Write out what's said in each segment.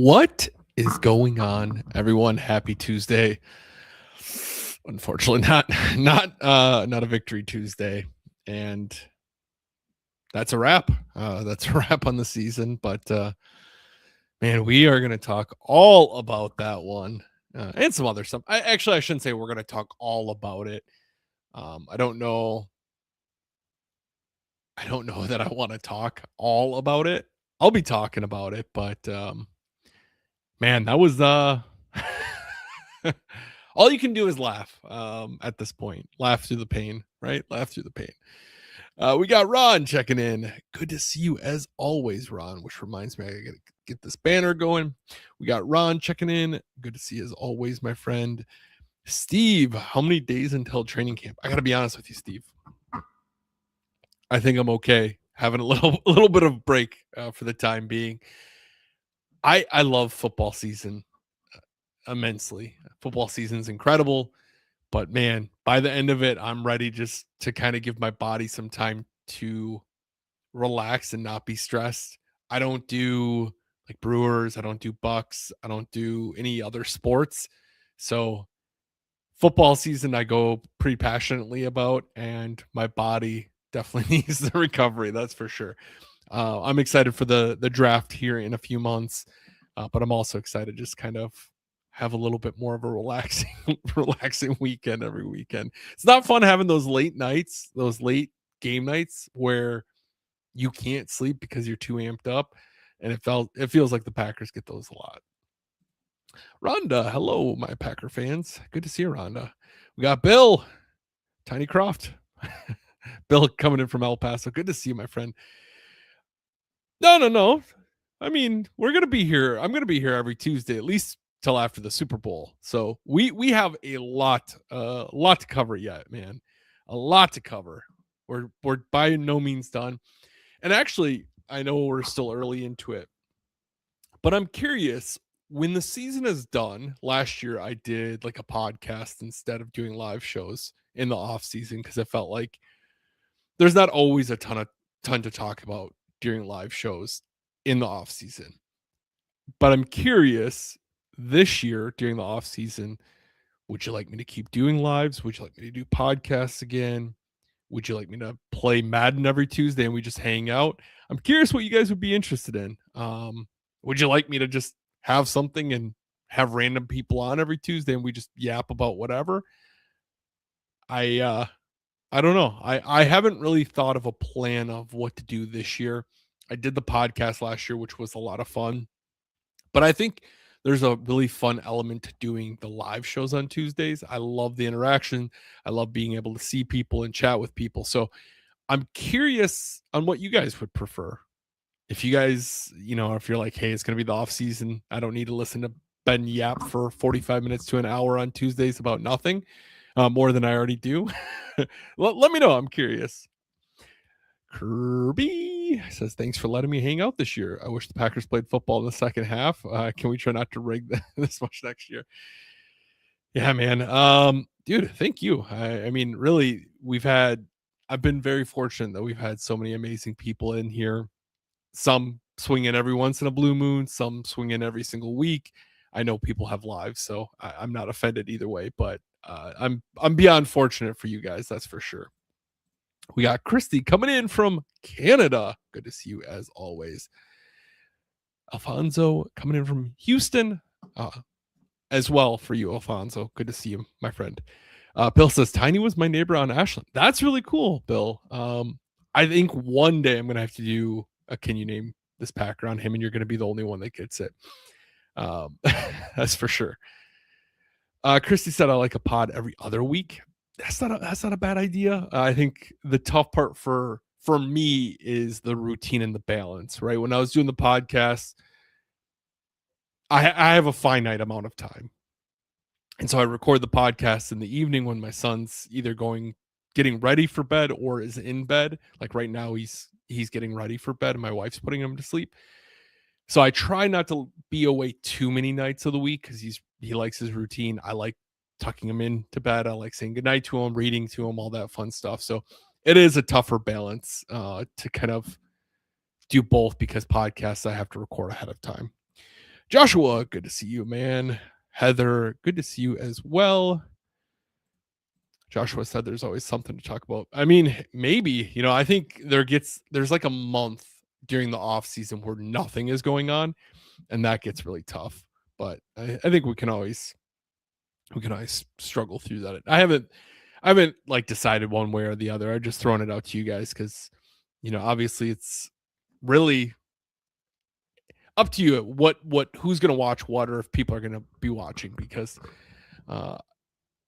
What is going on, everyone? Happy Tuesday. Unfortunately, not a victory Tuesday, and that's a wrap. That's a wrap on the season. But man, we are going to talk all about that one and some other stuff. I shouldn't say we're going to talk all about it. I don't know. I don't know that I want to talk all about it. I'll be talking about it, but man, that was all you can do is laugh at this point. Laugh through the pain, right? Laugh through the pain. We got Ron checking in. Good to see you as always, Ron, which reminds me, I gotta get this banner going. We got Ron checking in. Good to see you as always, my friend. Steve, how many days until training camp? I gotta be honest with you, Steve. I think I'm okay. Having a little bit of break for the time being. I love football season immensely. Football season's incredible, but man, by the end of it, I'm ready just to kind of give my body some time to relax and not be stressed. I don't do like Brewers, I don't do Bucks, I don't do any other sports. So football season I go pretty passionately about, and my body definitely needs the recovery, that's for sure. I'm excited for the draft here in a few months, but I'm also excited just kind of have a little bit more of a relaxing weekend every weekend. It's not fun having those late nights, those late game nights where you can't sleep because you're too amped up, and it feels like the Packers get those a lot. Rhonda, hello, my Packer fans. Good to see you, Rhonda. We got Bill, Tiny Croft. Bill coming in from El Paso. Good to see you, my friend. No. I mean, we're gonna be here. I'm gonna be here every Tuesday, at least till after the Super Bowl. So we have a lot to cover yet, man. A lot to cover. We're by no means done. And actually, I know we're still early into it, but I'm curious, when the season is done. Last year I did like a podcast instead of doing live shows in the off season because I felt like there's not always a ton to talk about during live shows in the off season. But I'm curious, this year during the off season, would you like me to keep doing lives? Would you like me to do podcasts again? Would you like me to play Madden every Tuesday and we just hang out? I'm curious what you guys would be interested in. Would you like me to just have something and have random people on every Tuesday and we just yap about whatever? I don't know. I haven't really thought of a plan of what to do this year. I did the podcast last year, which was a lot of fun. But I think there's a really fun element to doing the live shows on Tuesdays. I love the interaction. I love being able to see people and chat with people. So I'm curious on what you guys would prefer. If you guys, if you're like, hey, it's going to be the off season, I don't need to listen to Ben yap for 45 minutes to an hour on Tuesdays about nothing, more than I already do. Let me know. I'm curious. Kirby says, thanks for letting me hang out this year. I wish the Packers played football in the second half. Can we try not to rig this much next year? Yeah, man. Dude, thank you. I mean, really, I've been very fortunate that we've had so many amazing people in here. Some swing in every once in a blue moon, some swing in every single week. I know people have lives, so I'm not offended either way, but I'm beyond fortunate for you guys, that's for sure. We got Christy coming in from Canada. Good to see you as always. Alfonso coming in from Houston as well for you, Alfonso. Good to see you, my friend. Bill says, Tiny was my neighbor on Ashland. That's really cool, Bill. I think one day I'm going to have to do a Can You Name This Packer on him, and you're going to be the only one that gets it. That's for sure. Christy said, I like a pod every other week. That's not a bad idea. I think the tough part for me is the routine and the balance, right? When I was doing the podcast, I have a finite amount of time. And so I record the podcast in the evening when my son's either getting ready for bed or is in bed. Like right now he's getting ready for bed and my wife's putting him to sleep. So I try not to be away too many nights of the week because he likes his routine. I like tucking him into bed. I like saying goodnight to him, reading to him, all that fun stuff. So it is a tougher balance to kind of do both because podcasts I have to record ahead of time. Joshua, good to see you, man. Heather, good to see you as well. Joshua said there's always something to talk about. I mean, maybe, I think there's like a month during the off season where nothing is going on, and that gets really tough. But I think we can always struggle through that. I haven't like decided one way or the other. I just throwing it out to you guys because obviously it's really up to you who's gonna watch what, or if people are gonna be watching, because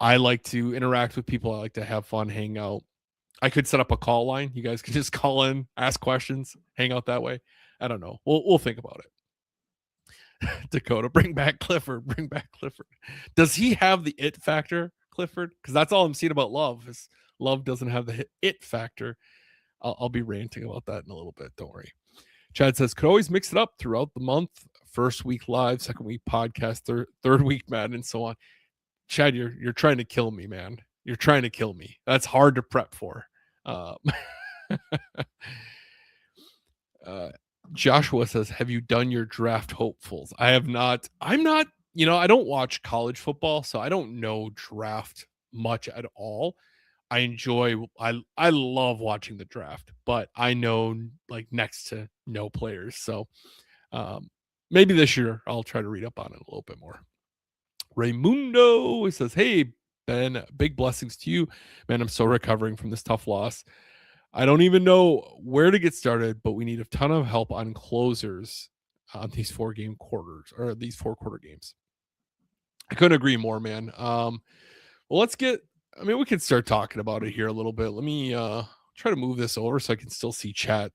I like to interact with people. I like to have fun, hang out. I could set up a call line. You guys can just call in, ask questions, hang out that way. I don't know. We'll think about it. Dakota, bring back Clifford. Bring back Clifford. Does he have the it factor, Clifford? Because that's all I'm seeing about Love. Is Love doesn't have the it factor. I'll be ranting about that in a little bit. Don't worry. Chad says, could always mix it up throughout the month. First week live, second week podcast, third week Madden, and so on. Chad, you're trying to kill me, man. You're trying to kill me. That's hard to prep for. Joshua says, have you done your draft hopefuls? I have not. I'm not, I don't watch college football, so I don't know draft much at all. I love watching the draft, but I know like next to no players. So maybe this year I'll try to read up on it a little bit more. Raymundo says, hey, Ben, big blessings to you. Man, I'm still recovering from this tough loss. I don't even know where to get started, but we need a ton of help on closers on these 4-game quarters, or these 4-quarter games. I couldn't agree more, man. Well, we can start talking about it here a little bit. Let me try to move this over so I can still see chat.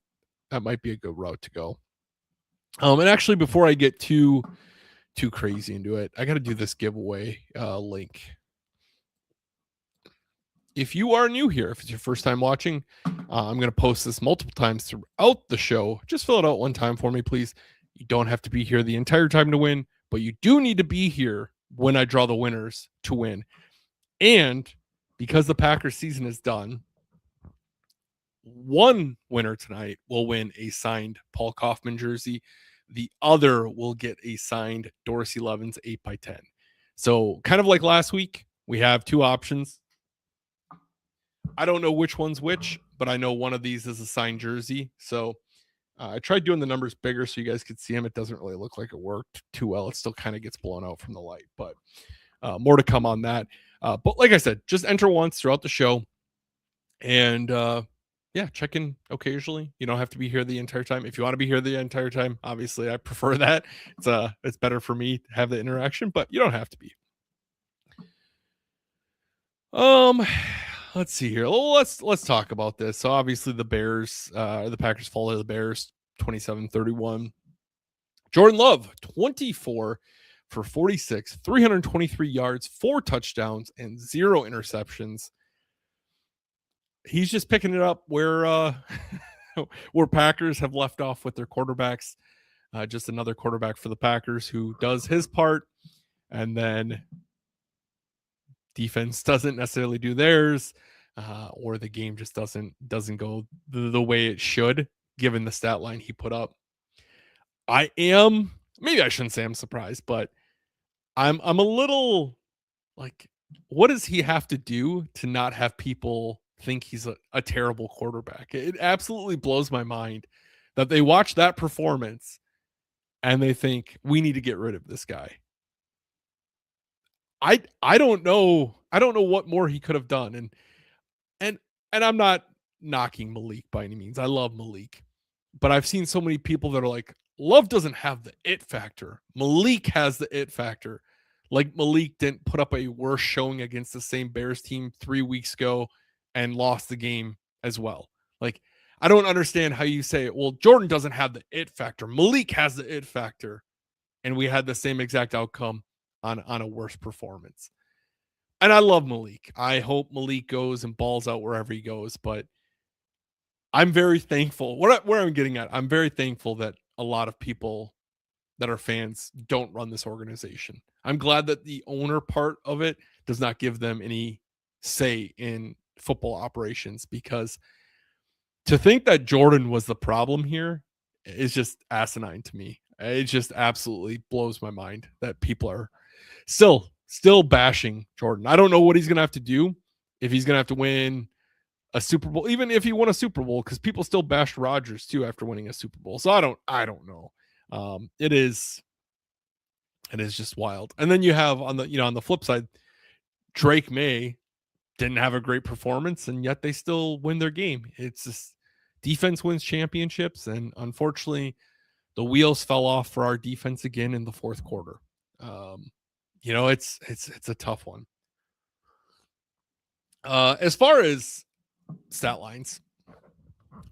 That might be a good route to go. And actually, before I get too crazy into it, I got to do this giveaway link. If you are new here, if it's your first time watching, I'm going to post this multiple times throughout the show. Just fill it out one time for me, please. You don't have to be here the entire time to win, but you do need to be here when I draw the winners to win. And because the Packers season is done, one winner tonight will win a signed Paul Kaufman jersey. The other will get a signed Dorsey Levens 8x10. So kind of like last week, we have two options. I don't know which one's which, but I know one of these is a signed jersey. So I tried doing the numbers bigger so you guys could see them. It doesn't really look like it worked too well. It still kind of gets blown out from the light, but more to come on that. But like I said, just enter once throughout the show, and check in occasionally. You don't have to be here the entire time. If you want to be here the entire time, obviously I prefer that. It's better for me to have the interaction, but you don't have to be. Let's see here. Let's talk about this. So obviously the Packers fall to the Bears 27-31. Jordan Love, 24 for 46, 323 yards, 4 touchdowns, and 0 interceptions. He's just picking it up where Packers have left off with their quarterbacks. Just another quarterback for the Packers who does his part, and then defense doesn't necessarily do theirs, or the game just doesn't go the way it should, given the stat line he put up. Maybe I shouldn't say I'm surprised, but I'm a little like, what does he have to do to not have people think he's a terrible quarterback? It absolutely blows my mind that they watch that performance and they think we need to get rid of this guy. I don't know. I don't know what more he could have done. And I'm not knocking Malik by any means. I love Malik. But I've seen so many people that are like, Love doesn't have the it factor. Malik has the it factor. Like Malik didn't put up a worse showing against the same Bears team 3 weeks ago and lost the game as well. Like, I don't understand how you say, well, Jordan doesn't have the it factor. Malik has the it factor. And we had the same exact outcome on a worse performance. And I love Malik. I hope Malik goes and balls out wherever he goes. But I'm very thankful. Where I'm getting at, I'm very thankful that a lot of people that are fans don't run this organization. I'm glad that the owner part of it does not give them any say in football operations, because to think that Jordan was the problem here is just asinine to me. It just absolutely blows my mind that people are still bashing Jordan. I don't know what he's going to have to do, if he's going to have to win a Super Bowl, even if he won a Super Bowl, because people still bashed Rodgers too after winning a Super Bowl. So I don't know. It is just wild. And then you have on the flip side, Drake May didn't have a great performance, and yet they still win their game. It's just defense wins championships, and unfortunately, the wheels fell off for our defense again in the fourth quarter. Um, it's a tough one. As far as stat lines,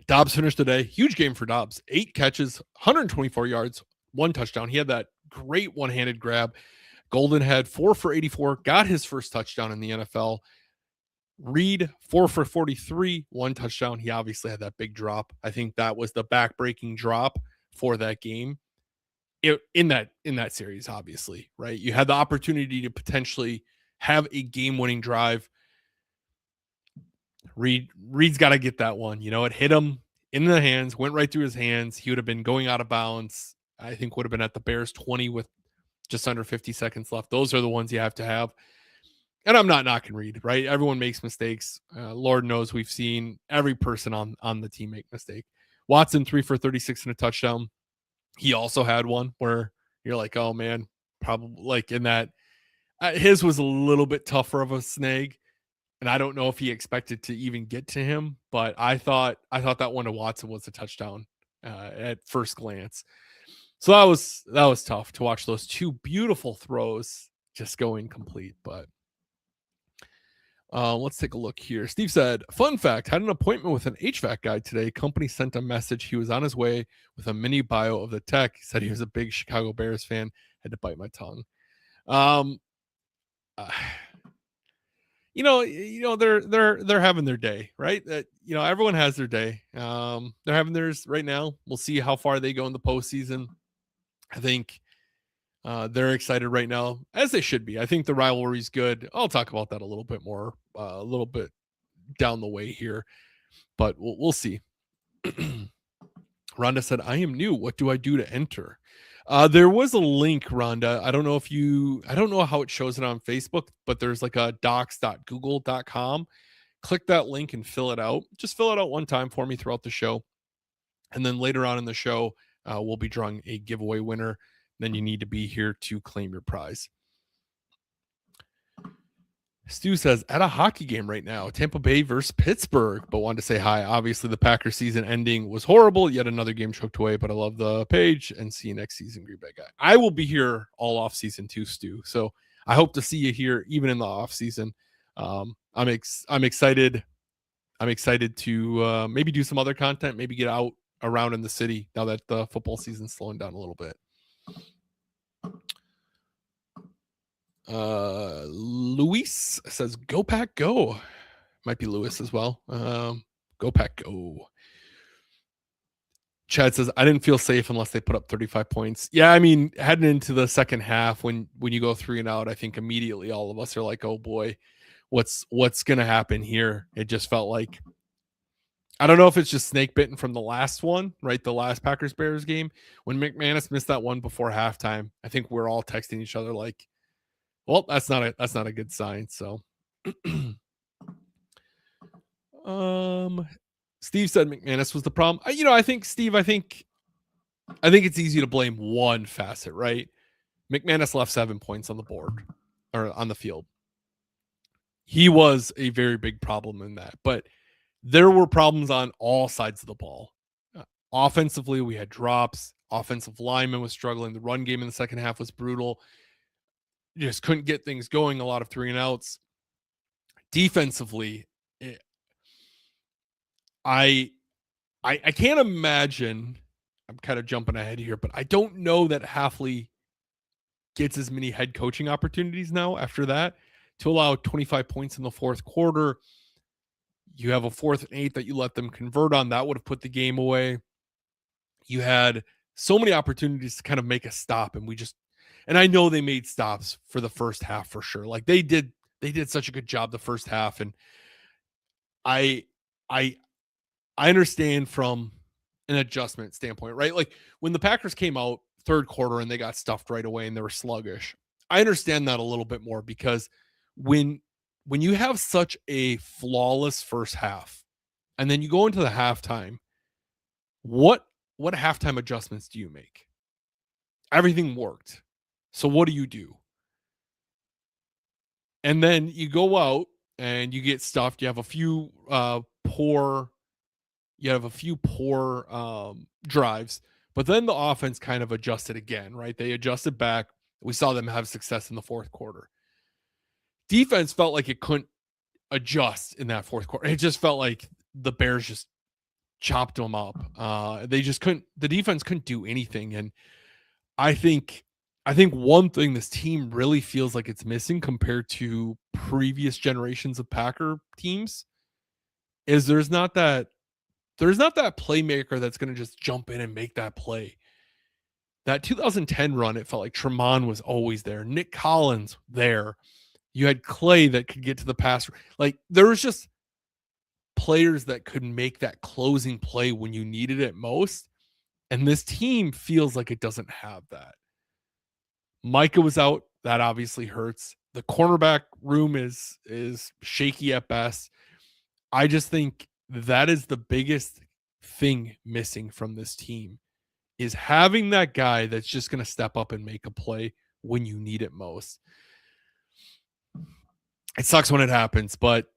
Dobbs finished today. Huge game for Dobbs. 8 catches, 124 yards, 1 touchdown. He had that great one-handed grab. Golden had 4 for 84, got his first touchdown in the NFL. Reed, 4 for 43, 1 touchdown. He obviously had that big drop. I think that was the back-breaking drop for that game. In that series, obviously, right? You had the opportunity to potentially have a game-winning drive. Reed's got to get that one. It hit him in the hands, went right through his hands. He would have been going out of bounds. I think would have been at the Bears 20 with just under 50 seconds left. Those are the ones you have to have. And I'm not knocking Reed, right? Everyone makes mistakes. Lord knows we've seen every person on the team make mistake. Watson, 3 for 36 and a touchdown. He also had one where you're like, oh man, probably like in that. His was a little bit tougher of a snag. And I don't know if he expected to even get to him, but I thought that one to Watson was a touchdown at first glance. So that was tough to watch those two beautiful throws just go incomplete. But let's take a look here. Steve said, fun fact, had an appointment with an HVAC guy today. Company sent a message. He was on his way with a mini bio of the tech. He said he was a big Chicago Bears fan. Had to bite my tongue. They're having their day, right? That everyone has their day. They're having theirs right now. We'll see how far they go in the postseason. I think they're excited right now, as they should be. I think the rivalry's good. I'll talk about that a little bit more, a little bit down the way here, but we'll see. Rhonda said, I am new. What do I do to enter? There was a link, Rhonda. I don't know how it shows it on Facebook, but there's like a docs.google.com. Click that link and fill it out. Just fill it out one time for me throughout the show. And then later on in the show, we'll be drawing a giveaway winner. Then you need to be here to claim your prize. Stu says, at a hockey game right now, Tampa Bay versus Pittsburgh, but wanted to say hi. Obviously, the Packers season ending was horrible. Yet another game choked away, but I love the page and see you next season, Green Bay guy. I will be here all off season too, Stu. So I hope to see you here even in the off season. I'm excited. I'm excited to maybe do some other content, maybe get out around in the city now that the football season's slowing down a little bit. Luis says, go Pack go. Might be Lewis as well. Go Pack go. Chad says, I didn't feel safe unless they put up 35 points. Yeah, I mean, heading into the second half, when you go 3 and out, I think immediately all of us are like, oh boy, what's gonna happen here? It just felt like, I don't know if it's just snake bitten from the last one, right? The last Packers Bears game. When McManus missed that one before halftime, I think we're all texting each other like, well, that's not a good sign. So Steve said McManus was the problem. I think it's easy to blame one facet, right? McManus left 7 points on the board or on the field. He was a very big problem in that, but there were problems on all sides of the ball. Offensively, we had drops. Offensive lineman was struggling. The run game in the second half was brutal. You just couldn't get things going. A lot of 3 and outs. Defensively, I can't imagine. I'm kind of jumping ahead here, but I don't know that Hafley gets as many head coaching opportunities now after that to allow 25 points in the fourth quarter. You have a 4th and 8 that you let them convert on. That would have put the game away. You had so many opportunities to kind of make a stop, and I know they made stops for the first half for sure. Like they did such a good job the first half, and I understand from an adjustment standpoint, right? Like when the Packers came out third quarter and they got stuffed right away and they were sluggish. I understand that a little bit more because when you have such a flawless first half and then you go into the halftime, what halftime adjustments do you make? Everything worked. So what do you do? And then you go out and you get stuffed. You have a few poor drives, but then the offense kind of adjusted again, right? They adjusted back. We saw them have success in the fourth quarter. Defense felt like it couldn't adjust in that fourth quarter. It just felt like the Bears just chopped them up. They just couldn't. The defense couldn't do anything, and I think one thing this team really feels like it's missing compared to previous generations of Packer teams is there's not that playmaker that's going to just jump in and make that play. That 2010 run, it felt like Tremont was always there. Nick Collins there. You had Clay that could get to the pass. Like there was just players that could make that closing play when you needed it most. And this team feels like it doesn't have that. Micah was out. That obviously hurts. The cornerback room is shaky at best. I just think that is the biggest thing missing from this team is having that guy that's just going to step up and make a play when you need it most. It sucks when it happens, but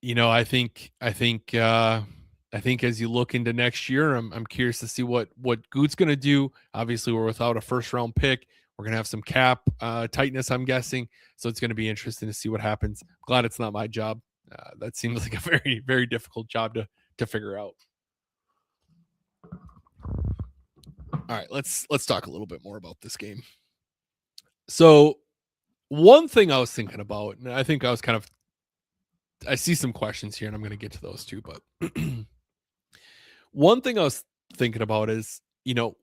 I think as you look into next year, I'm curious to see what Goot's going to do. Obviously, we're without a first round pick. We're going to have some cap tightness, I'm guessing. So it's going to be interesting to see what happens. Glad it's not my job. That seems like a very, very difficult job to figure out. All right, let's talk a little bit more about this game. So one thing I was thinking about, and I think I see some questions here and I'm going to get to those too, but one thing I was thinking about is,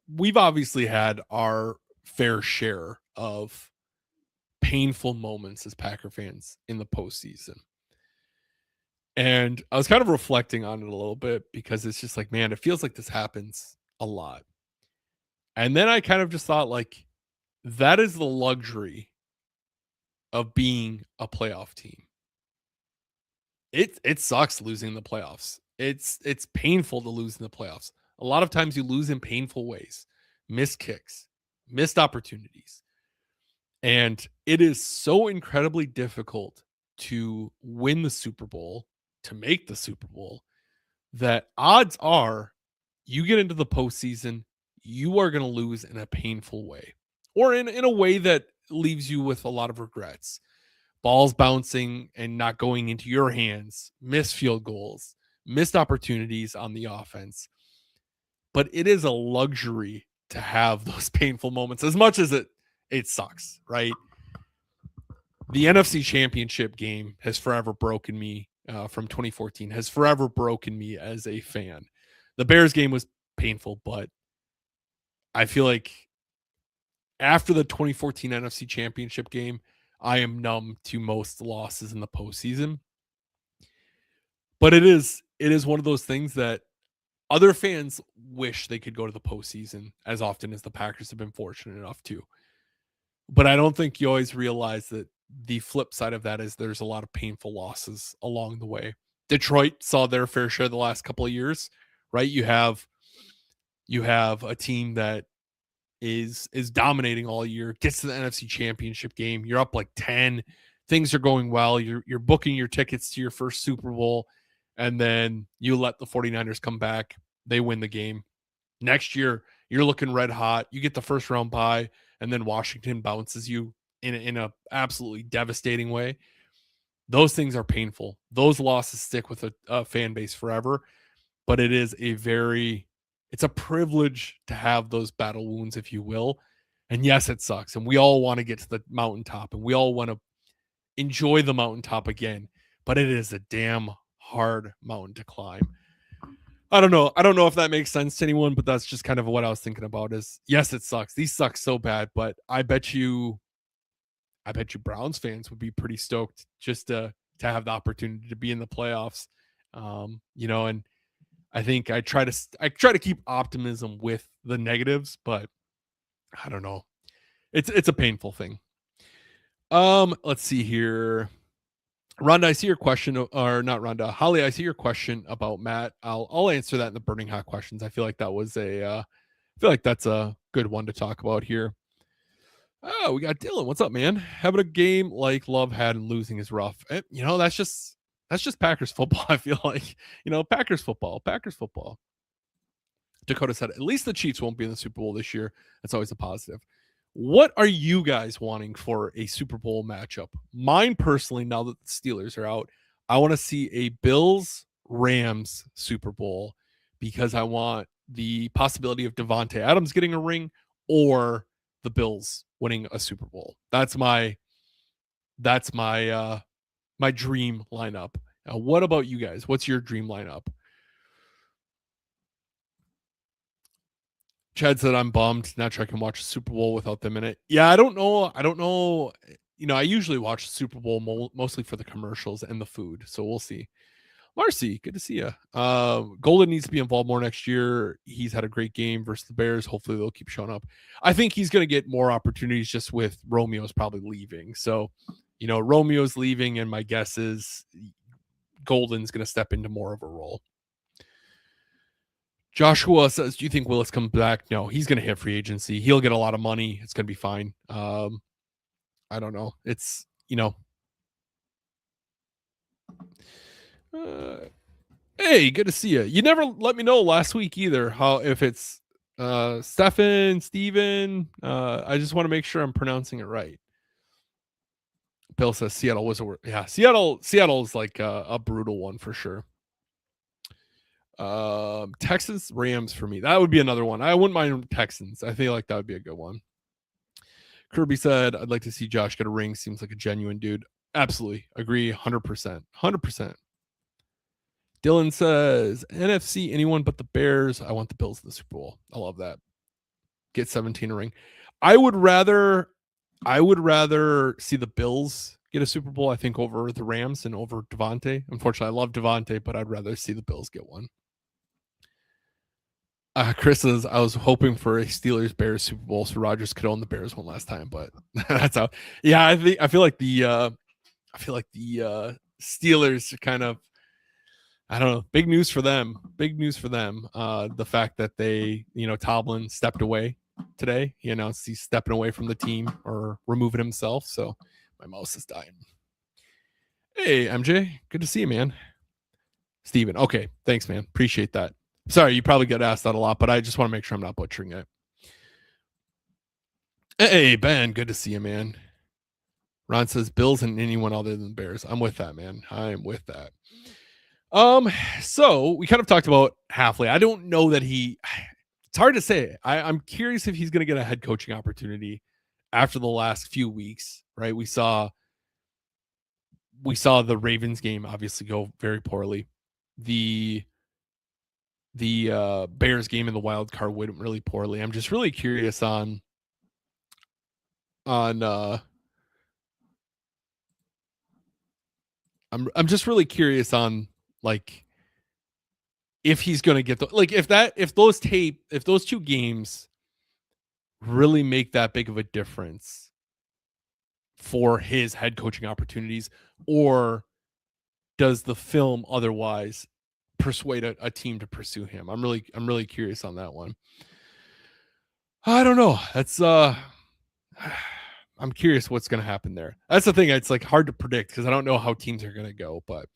we've obviously had our fair share of painful moments as Packer fans in the postseason. And I was kind of reflecting on it a little bit because it's just like, man, it feels like this happens a lot. And then I kind of just thought like, that is the luxury of being a playoff team. It sucks losing the playoffs. It's painful to lose in the playoffs. A lot of times you lose in painful ways, missed kicks, missed opportunities. And it is so incredibly difficult to win the Super Bowl, to make the Super Bowl, that odds are you get into the postseason, you are going to lose in a painful way or in a way that leaves you with a lot of regrets. Balls bouncing and not going into your hands, missed field goals, missed opportunities on the offense. But it is a luxury to have those painful moments as much as it sucks, right? The NFC Championship game has forever broken me from 2014, has forever broken me as a fan. The Bears game was painful, but I feel like after the 2014 NFC Championship game, I am numb to most losses in the postseason. But it is one of those things that other fans wish they could go to the postseason as often as the Packers have been fortunate enough to. But I don't think you always realize that the flip side of that is there's a lot of painful losses along the way. Detroit saw their fair share the last couple of years, right? You have a team that is dominating all year, gets to the NFC Championship game. You're up like 10. Things are going well. You're booking your tickets to your first Super Bowl, and then you let the 49ers come back. They win the game. Next year, you're looking red hot. You get the first round bye, and then Washington bounces you in a absolutely devastating way. Those things are painful. Those losses stick with a fan base forever, but it's a privilege to have those battle wounds, if you will. And yes, it sucks. And we all want to get to the mountaintop and we all want to enjoy the mountaintop again, but it is a damn hard mountain to climb. I don't know if that makes sense to anyone, but that's just kind of what I was thinking about is, yes, it sucks. These suck so bad, but I bet you Browns fans would be pretty stoked just to have the opportunity to be in the playoffs. And I think I try to keep optimism with the negatives, but I don't know. It's a painful thing. Let's see here. Rhonda, I see your question, or not Rhonda, Holly, I see your question about Matt. I'll answer that in the burning hot questions. I feel like that was I feel like that's a good one to talk about here. Oh, we got Dylan. What's up, man? Having a game like Love had and losing is rough. That's just Packers football. I feel like Packers football. Packers football. Dakota said, at least the Chiefs won't be in the Super Bowl this year. That's always a positive. What are you guys wanting for a Super Bowl matchup? Mine personally, now that the Steelers are out, I want to see a Bills Rams Super Bowl because I want the possibility of Devontae Adams getting a ring or the Bills winning a Super Bowl. That's my dream lineup. What about you guys? What's your dream lineup? Chad said I'm bummed. Not sure I can watch a Super Bowl without them in it. Yeah, I don't know. I don't know. I usually watch the Super Bowl mostly for the commercials and the food. So we'll see. Marcy, good to see you. Golden needs to be involved more next year. He's had a great game versus the Bears. Hopefully they'll keep showing up. I think he's going to get more opportunities just with Romeo's probably leaving. So, Romeo's leaving, and my guess is Golden's going to step into more of a role. Joshua says, do you think Willis comes back? No, he's going to hit free agency. He'll get a lot of money. It's going to be fine. I don't know. It's, hey, good to see you. You never let me know last week either if it's Steven. I just want to make sure I'm pronouncing it right. Bill says Seattle was Seattle's like a brutal one for sure. Texans Rams for me. That would be another one. I wouldn't mind Texans. I feel like that would be a good one. Kirby said, I'd like to see Josh get a ring. Seems like a genuine dude. Absolutely. Agree 100%. 100%. Dylan says, NFC, anyone but the Bears. I want the Bills in the Super Bowl. I love that. Get 17 a ring. I would rather see the Bills get a Super Bowl, I think, over the Rams and over Devontae. Unfortunately, I love Devontae, but I'd rather see the Bills get one. Chris says, I was hoping for a Steelers Bears Super Bowl so Rodgers could own the Bears one last time, but that's how. Yeah, I feel like the Steelers are kind of, I don't know, big news for them. Big news for them. The fact that they, Tomlin stepped away today. He announced he's stepping away from the team or removing himself. So my mouse is dying. Hey, MJ, good to see you, man. Steven. Okay, thanks, man. Appreciate that. Sorry, you probably get asked that a lot, but I just want to make sure I'm not butchering it. Hey, Ben, good to see you, man. Ron says Bills and anyone other than Bears. I'm with that, man. I'm with that. So we kind of talked about Halfley. I don't know that it's hard to say. I'm curious if he's going to get a head coaching opportunity after the last few weeks, right? We saw the Ravens game obviously go very poorly. The Bears game in the wild card went really poorly. I'm just really curious on I'm just really curious on like if he's going to get if those two games really make that big of a difference for his head coaching opportunities, or does the film otherwise persuade a team to pursue him? I'm really curious on that one. I don't know. That's I'm curious what's going to happen there. That's the thing. It's like hard to predict because I don't know how teams are going to go, but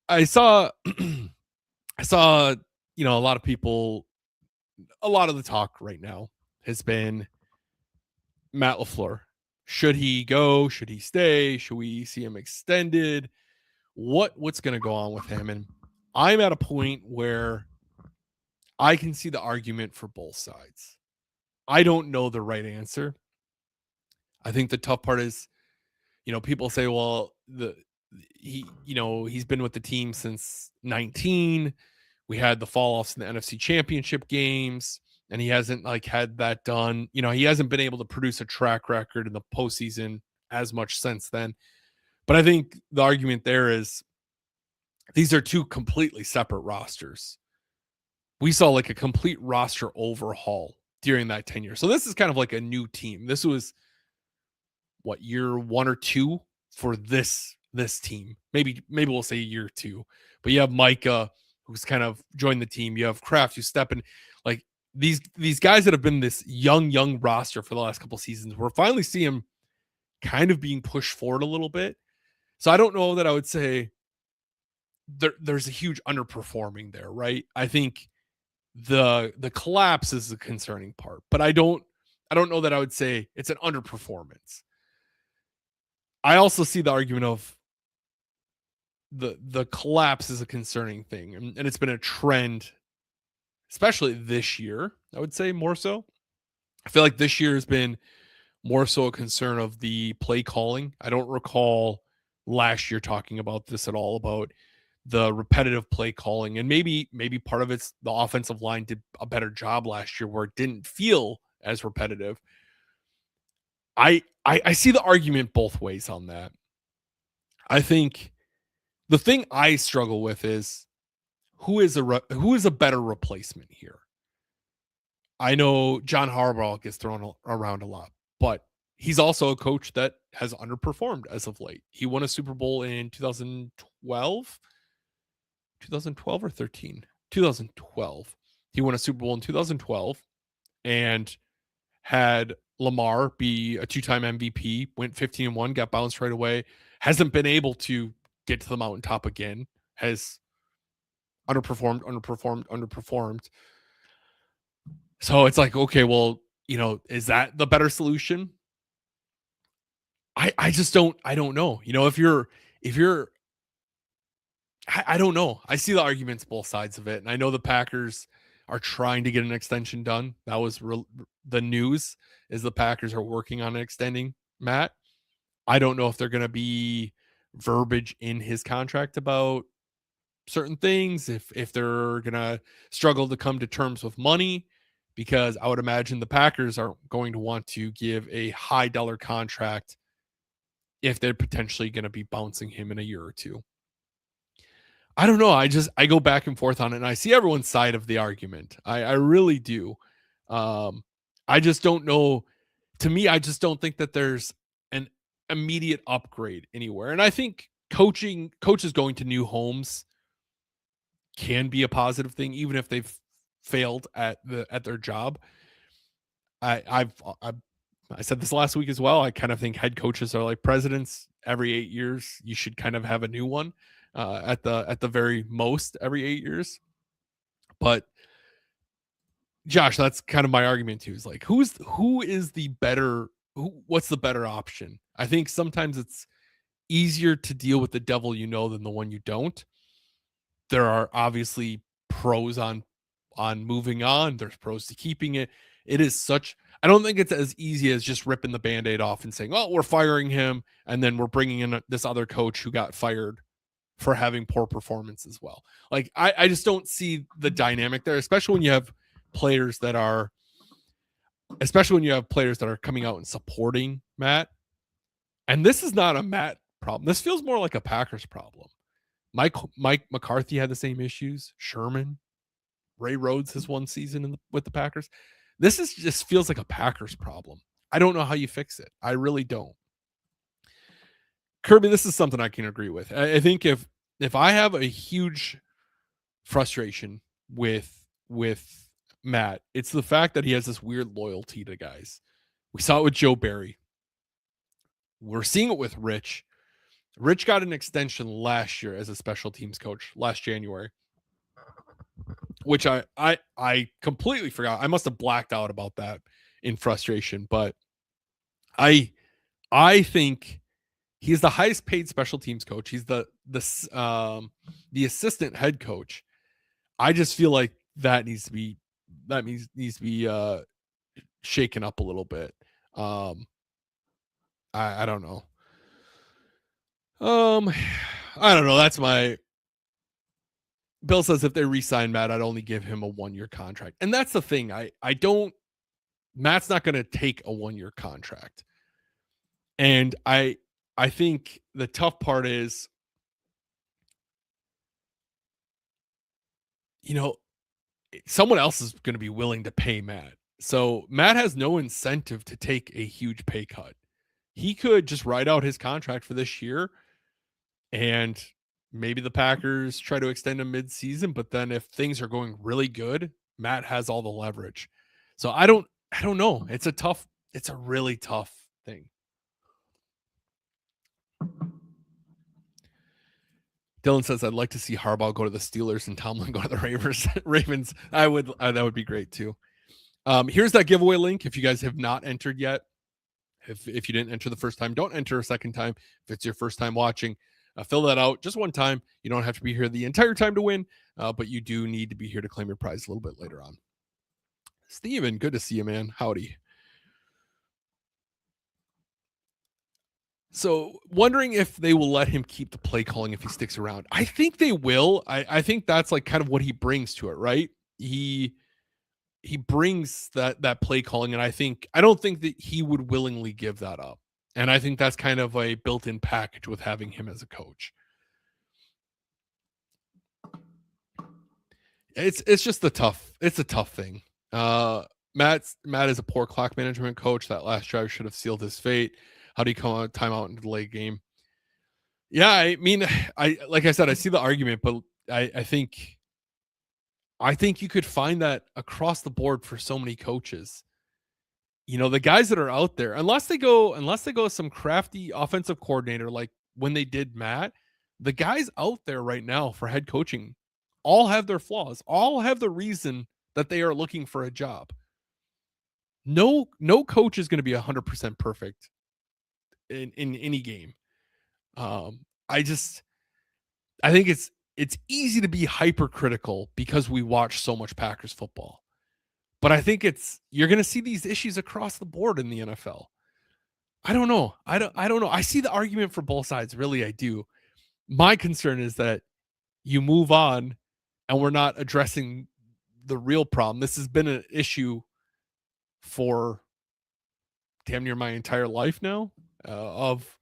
I saw a lot of people, a lot of the talk right now has been Matt LaFleur. Should he go? Should he stay? Should we see him extended? What's going to go on with him? And I'm at a point where I can see the argument for both sides. I don't know the right answer. I think the tough part is, people say, well, he's been with the team since 19. We had the fall offs in the NFC Championship games, and he hasn't had that done. He hasn't been able to produce a track record in the postseason as much since then. But I think the argument there is these are two completely separate rosters. We saw a complete roster overhaul during that tenure. So this is kind of like a new team. This was what, year 1 or 2 for this team. Maybe we'll say year 2. But you have Micah who's kind of joined the team. You have Kraft who's stepping, like these guys that have been this young roster for the last couple seasons. We're finally seeing them kind of being pushed forward a little bit. So I don't know that I would say there's a huge underperforming there, right? I think the collapse is the concerning part, but I don't know that I would say it's an underperformance. I also see the argument of the collapse is a concerning thing, and it's been a trend, especially this year. I would say more so. I feel like this year has been more so a concern of the play calling. I don't recall last year talking about this at all, about the repetitive play calling, and maybe part of it's the offensive line did a better job last year where it didn't feel as repetitive. I see the argument both ways on that. I think the thing I struggle with is who is a better replacement here. I know John Harbaugh gets thrown around a lot, but he's also a coach that has underperformed as of late. He won a Super Bowl in 2012, 2012 or 13, 2012. He won a Super Bowl in 2012 and had Lamar be a 2-time MVP, went 15-1, got bounced right away, hasn't been able to get to the mountaintop again, has underperformed. So it's like, okay, well, is that the better solution? I just don't know. If you're I don't know. I see the arguments both sides of it. And I know the Packers are trying to get an extension done. That was the news, is the Packers are working on extending Matt. I don't know if they're going to be verbiage in his contract about certain things, if they're going to struggle to come to terms with money, because I would imagine the Packers are going to want to give a high dollar contract if they're potentially going to be bouncing him in a year or two. I don't know. I go back and forth on it, and I see everyone's side of the argument. I really do. I just don't know. To me, I just don't think that there's an immediate upgrade anywhere. And I think coaches going to new homes can be a positive thing, even if they've failed at their job. I said this last week as well. I kind of think head coaches are like presidents. Every 8 years, you should kind of have a new one. At the very most, every 8 years. But Josh, that's kind of my argument too. Is like, what's the better option? I think sometimes it's easier to deal with the devil you know than the one you don't. There are obviously pros on moving on. There's pros to keeping it. I don't think it's as easy as just ripping the Band-Aid off and saying, oh, we're firing him, and then we're bringing in this other coach who got fired for having poor performance as well. Like, I just don't see the dynamic there, especially when you have players that are coming out and supporting Matt. And this is not a Matt problem. This feels more like a Packers problem. Mike McCarthy had the same issues. Sherman, Ray Rhodes has one season with the Packers. This just feels like a Packers problem. I don't know how you fix it. I really don't. Kirby, this is something I can agree with. I think if I have a huge frustration with Matt, it's the fact that he has this weird loyalty to guys. We saw it with Joe Barry. We're seeing it with Rich. Rich got an extension last year as a special teams coach last January, which I completely forgot. I must have blacked out about that in frustration, but I think he's the highest paid special teams coach. He's the assistant head coach. I just feel like that needs to be shaken up a little bit. I don't know. I don't know. That's my Bill says if they re-sign Matt, I'd only give him a 1-year contract. And that's the thing. Matt's not going to take a 1-year contract. And I think the tough part is, someone else is going to be willing to pay Matt. So Matt has no incentive to take a huge pay cut. He could just write out his contract for this year, and maybe the Packers try to extend him mid-season, but then if things are going really good, Matt has all the leverage. So I don't know. It's a really tough thing. Dylan says I'd like to see Harbaugh go to the Steelers and Tomlin go to the Ravens. That would be great too. Here's that giveaway link. If you guys have not entered yet, if you didn't enter the first time, don't enter a second time. If it's your first time watching, fill that out just one time. You don't have to be here the entire time to win, but you do need to be here to claim your prize a little bit later on. Steven, good to see you, man. Howdy. So wondering if they will let him keep the play calling if he sticks around. I think they will. I think that's like kind of what he brings to it, right? He brings that play calling, and I don't think that he would willingly give that up. And I think that's kind of a built-in package with having him as a coach. It's just a tough thing. Matt is a poor clock management coach. That last drive should have sealed his fate. How do you come out timeout in the late game? Yeah, I mean, like I said, I see the argument, but I think you could find that across the board for so many coaches. You know, the guys that are out there, unless they go some crafty offensive coordinator like when they did Matt, the guys out there right now for head coaching all have their flaws, all have the reason that they are looking for a job. No coach is going to be 100% perfect in any game. I think it's easy to be hypercritical because we watch so much Packers football. But I think you're going to see these issues across the board in the NFL. I don't know. I don't know. I see the argument for both sides. Really, I do. My concern is that you move on and we're not addressing the real problem. This has been an issue for damn near my entire life now, of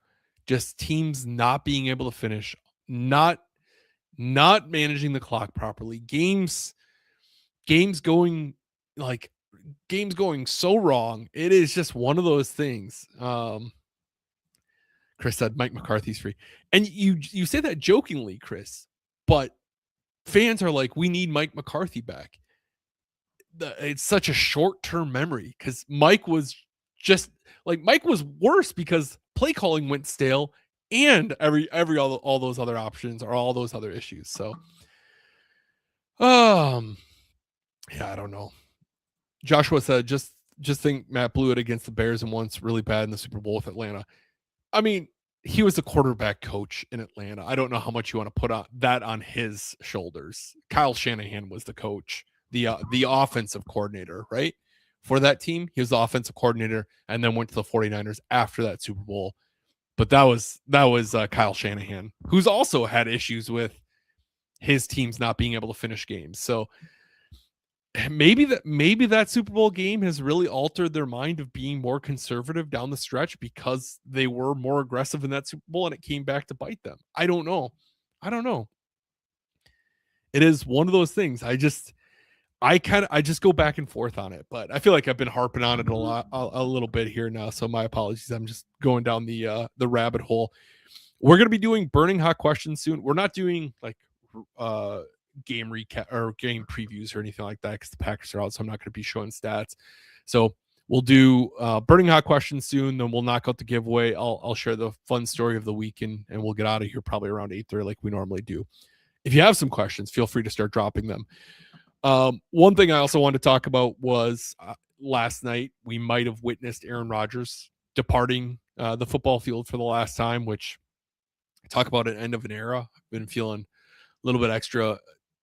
just teams not being able to finish, not managing the clock properly, games going so wrong. It is just one of those things. Chris said Mike McCarthy's free, and you say that jokingly, Chris, but fans are like, we need Mike McCarthy back. It's such a short-term memory because Mike was worse because play calling went stale and all those other options or all those other issues. So, yeah, I don't know. Joshua said, just think Matt blew it against the Bears and once really bad in the Super Bowl with Atlanta. I mean, he was the quarterback coach in Atlanta. I don't know how much you want to put that on his shoulders. Kyle Shanahan was the coach, the offensive coordinator, right? For that team, he was the offensive coordinator and then went to the 49ers after that Super Bowl. But that was Kyle Shanahan, who's also had issues with his teams not being able to finish games. So maybe that Super Bowl game has really altered their mind of being more conservative down the stretch because they were more aggressive in that Super Bowl and it came back to bite them. I don't know. It is one of those things. I just go back and forth on it, but I feel like I've been harping on it a little bit here now. So my apologies. I'm just going down the rabbit hole. We're going to be doing burning hot questions soon. We're not doing like game recap or game previews or anything like that because the Packers are out, so I'm not going to be showing stats. So we'll do burning hot questions soon. Then we'll knock out the giveaway. I'll share the fun story of the week and we'll get out of here probably around 8:30 like we normally do. If you have some questions, feel free to start dropping them. One thing I also wanted to talk about was last night we might have witnessed Aaron Rodgers departing the football field for the last time, which talk about an end of an era. I've been feeling a little bit extra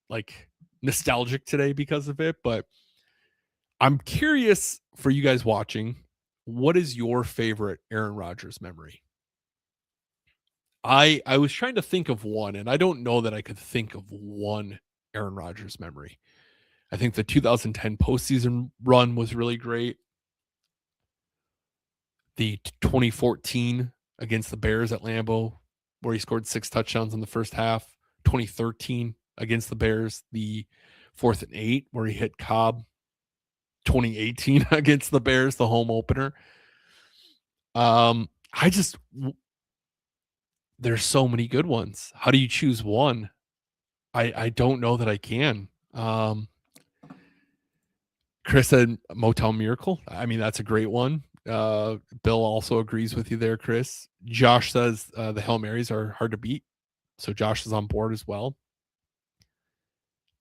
like nostalgic today because of it, but I'm curious for you guys watching, what is your favorite Aaron Rodgers memory? I was trying to think of one, and I don't know that I could think of one Aaron Rodgers memory. I think the 2010 postseason run was really great. The 2014 against the Bears at Lambeau, where he scored 6 touchdowns in the first half. 2013 against the Bears, the 4th and 8, where he hit Cobb. 2018 against the Bears, the home opener. I just there's so many good ones. How do you choose one? I don't know that I can. Chris said Motown Miracle. I mean, that's a great one. Bill also agrees with you there, Chris. Josh says the Hail Marys are hard to beat. So Josh is on board as well.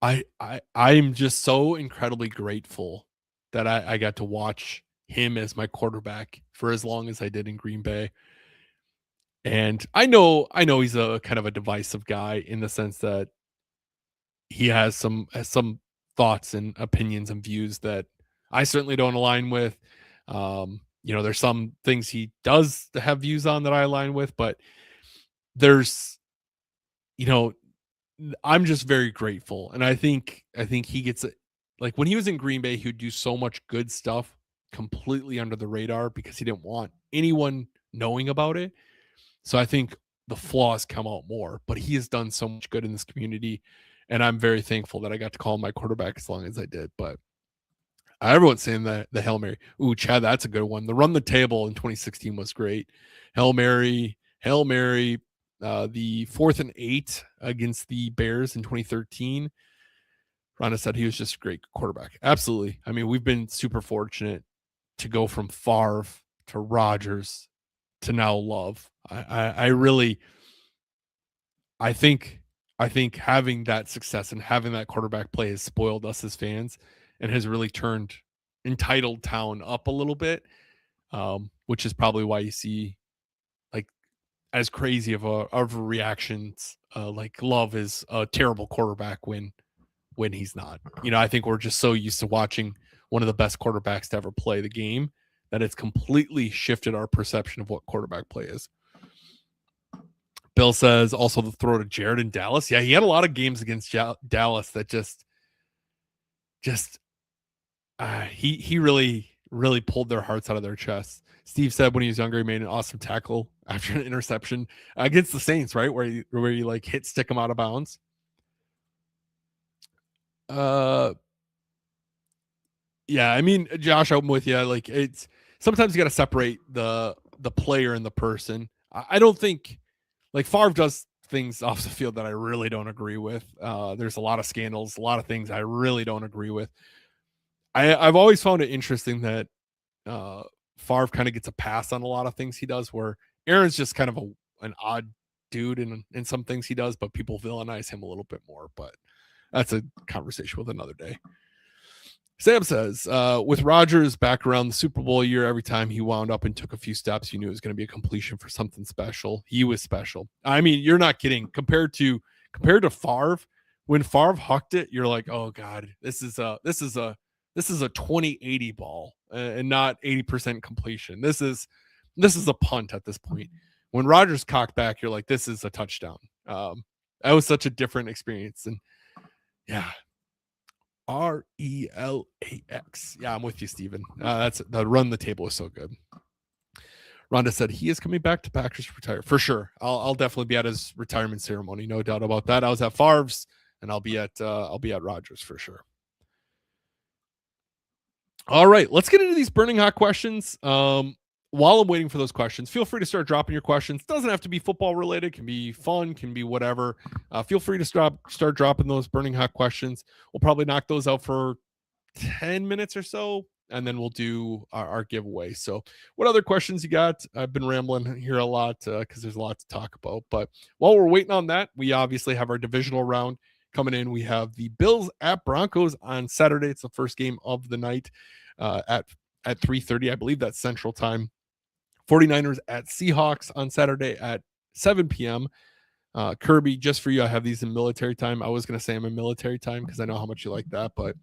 I'm just so incredibly grateful that I got to watch him as my quarterback for as long as I did in Green Bay. And I know he's a kind of a divisive guy in the sense that he has some thoughts and opinions and views that I certainly don't align with. There's some things he does have views on that I align with, but there's, I'm just very grateful. And I think he gets it. Like when he was in Green Bay, he would do so much good stuff completely under the radar because he didn't want anyone knowing about it. So I think the flaws come out more, but he has done so much good in this community. And I'm very thankful that I got to call him my quarterback as long as I did. But everyone's saying that the Hail Mary. Ooh, Chad, that's a good one. The run the table in 2016 was great. Hail Mary, the 4th and 8 against the Bears in 2013. Rhonda said he was just a great quarterback. Absolutely. I mean, we've been super fortunate to go from Favre to Rodgers to now Love. I really, I think having that success and having that quarterback play has spoiled us as fans and has really turned entitled town up a little bit, which is probably why you see like as crazy of a reactions. Like Love is a terrible quarterback when he's not. I think we're just so used to watching one of the best quarterbacks to ever play the game that it's completely shifted our perception of what quarterback play is. Bill says also the throw to Jared in Dallas. Yeah, he had a lot of games against Dallas that just he really pulled their hearts out of their chests. Steve said when he was younger, he made an awesome tackle after an interception against the Saints, right? Where he like hit stick him out of bounds. Yeah, I mean, Josh, I'm with you. Like it's sometimes you got to separate the player and the person. I don't think like Favre does things off the field that I really don't agree with. There's a lot of scandals, a lot of things I really don't agree with. I've always found it interesting that Favre kind of gets a pass on a lot of things he does, where Aaron's just kind of an odd dude in some things he does, but people villainize him a little bit more. But that's a conversation with another day. Sam says, with Rodgers back around the Super Bowl year, every time he wound up and took a few steps, you knew it was going to be a completion for something special. He was special. I mean, you're not kidding. Compared to Favre, when Favre hucked it, you're like, oh God, this is a 20-80 ball and not 80% completion. This is a punt at this point. When Rodgers cocked back, you're like, this is a touchdown. That was such a different experience. And yeah, RELAX. Yeah, I'm with you, Steven. That's the run the table is so good. Rhonda said he is coming back to Packers to retire for sure. I'll definitely be at his retirement ceremony, no doubt about that. I was at Favre's, and I'll be at Rodgers for sure. All right, let's get into these burning hot questions. While I'm waiting for those questions, feel free to start dropping your questions. It doesn't have to be football related. It can be fun, can be whatever. Feel free to start dropping those burning hot questions. We'll probably knock those out for 10 minutes or so, and then we'll do our giveaway. So what other questions you got? I've been rambling here a lot because there's a lot to talk about. But while we're waiting on that, we obviously have our divisional round coming in. We have the Bills at Broncos on Saturday. It's the first game of the night at 3:30. I believe that's Central Time. 49ers at Seahawks on Saturday at 7 p.m. Kirby, just for you, I have these in military time. I was going to say I'm in military time because I know how much you like that, but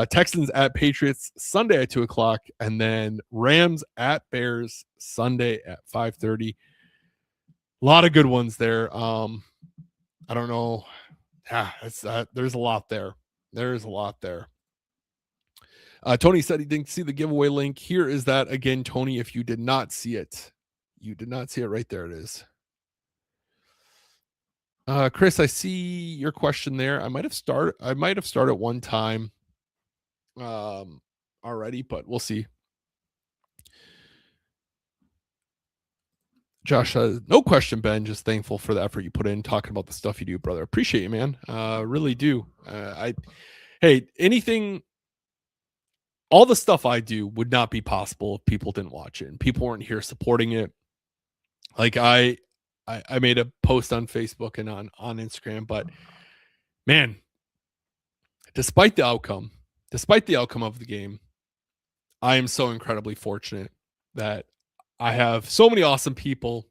Texans at Patriots Sunday at 2 o'clock, and then Rams at Bears Sunday at 5:30. A lot of good ones there. I don't know. Yeah, there's a lot there. There's a lot there. Tony said he didn't see the giveaway link. Here is that again, Tony. If you did not see it, right there. It is. Chris, I see your question there. I might have started one time. Our already, but we'll see. Josh says, no question, Ben. Just thankful for the effort you put in talking about the stuff you do, brother. Appreciate you, man. Really do. Hey, anything, all the stuff I do would not be possible if people didn't watch it and people weren't here supporting it. Like I made a post on Facebook and on Instagram, but man, despite the outcome of the game, I am so incredibly fortunate that I have so many awesome people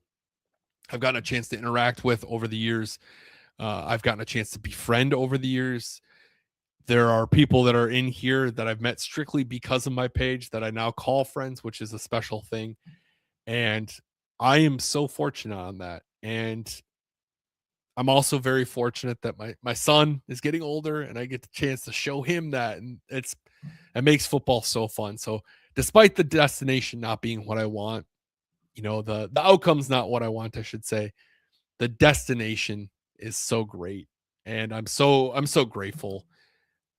I've gotten a chance to interact with over the years. I've gotten a chance to befriend over the years. There are people that are in here that I've met strictly because of my page that I now call friends, which is a special thing. And I am so fortunate on that. And I'm also very fortunate that my son is getting older and I get the chance to show him that. And it makes football so fun. So despite the destination not being what I want, the outcome's not what I want, I should say. The destination is so great. And I'm so grateful.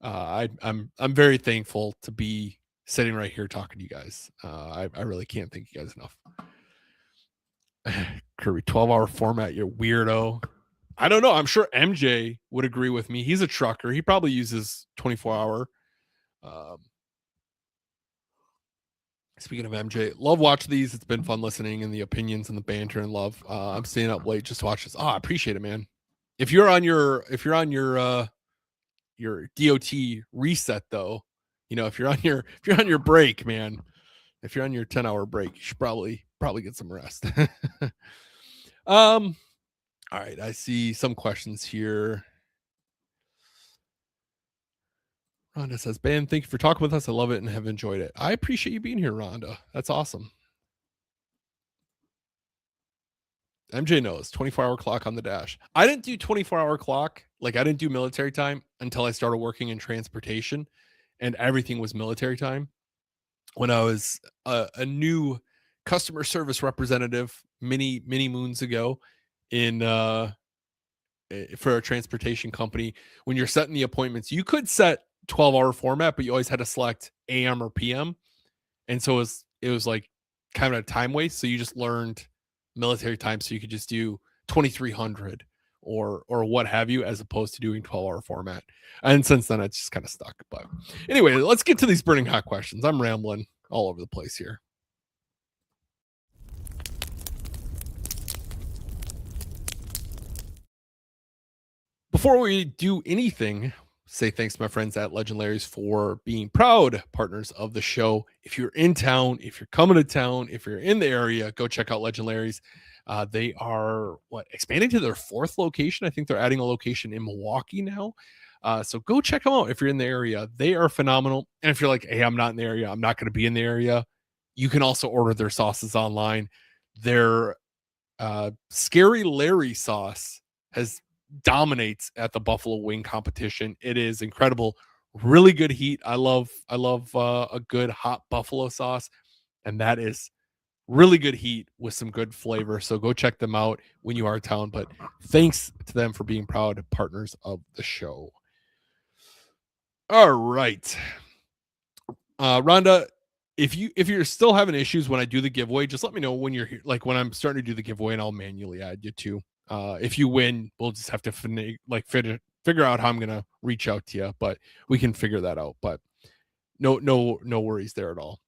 I'm very thankful to be sitting right here talking to you guys. I really can't thank you guys enough. Kirby, 12-hour format, you weirdo. I don't know. I'm sure MJ would agree with me. He's a trucker. He probably uses 24-hour. Speaking of MJ, love watching these. It's been fun listening and the opinions and the banter and love. I'm staying up late just to watch this. Oh, I appreciate it, man. If you're on your DOT reset though, if you're on your break, man, if you're on your 10-hour break, you should probably get some rest. All right, I see some questions here. Rhonda says, Ben, thank you for talking with us. I love it and have enjoyed it. I appreciate you being here, Rhonda. That's awesome. MJ knows 24-hour clock on the dash. I didn't do 24-hour clock. Like I didn't do military time until I started working in transportation and everything was military time. When I was a new customer service representative many moons ago for a transportation company, when you're setting the appointments, you could set 12-hour format, but you always had to select AM or PM. And so it was like kind of a time waste. So you just learned military time. So you could just do 2300 or what have you, as opposed to doing 12-hour format. And since then it's just kind of stuck. But anyway, let's get to these burning hot questions. I'm rambling all over the place here. Before we do anything, say thanks to my friends at Legend Larry's for being proud partners of the show. If you're in town, if you're coming to town, if you're in the area, go check out Legend Larry's. They are expanding to their 4th location. I think they're adding a location in Milwaukee now. So go check them out if you're in the area. They are phenomenal. And if you're like, hey, I'm not in the area, I'm not going to be in the area, you can also order their sauces online. Their Scary Larry sauce dominates at the buffalo wing competition. It is incredible. Really good heat. I love a good hot buffalo sauce, and that is really good heat with some good flavor. So go check them out when you are in town. But thanks to them for being proud partners of the show. All right, Rhonda, if you're still having issues when I do the giveaway, just let me know when you're here. Like when I'm starting to do the giveaway, and I'll manually add you too. If you win, we'll just have to figure out how I'm gonna reach out to you, but we can figure that out. But no worries there at all.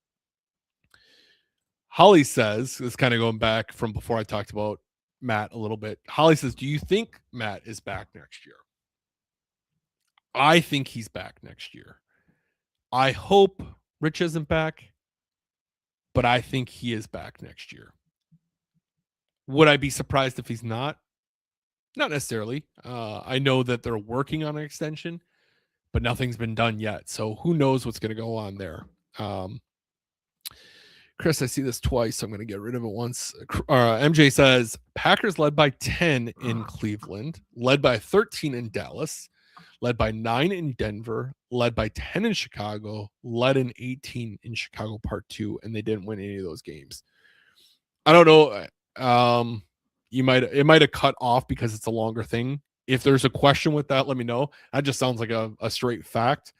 Holly says, this is kind of going back from before I talked about Matt a little bit. Holly says, do you think Matt is back next year? I think he's back next year. I hope Rich isn't back, but I think he is back next year. Would I be surprised if he's not? Not necessarily. I know that they're working on an extension, but nothing's been done yet. So who knows what's going to go on there. Chris, I see this twice, so I'm going to get rid of it once. MJ says, Packers led by 10 in Cleveland, led by 13 in Dallas, led by 9 in Denver, led by 10 in Chicago, led in 18 in Chicago Part 2, and they didn't win any of those games. I don't know. It might have cut off because it's a longer thing. If there's a question with that, let me know. That just sounds like a straight fact.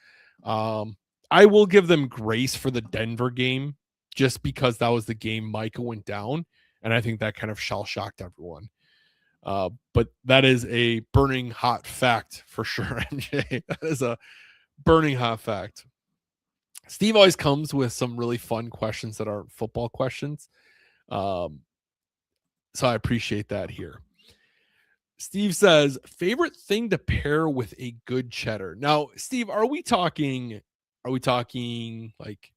I will give them grace for the Denver game just because that was the game Micah went down. And I think that kind of shell shocked everyone. But that is a burning hot fact for sure, NJ. That is a burning hot fact. Steve always comes with some really fun questions that aren't football questions. So I appreciate that here. Steve says, favorite thing to pair with a good cheddar. Now, Steve, are we talking like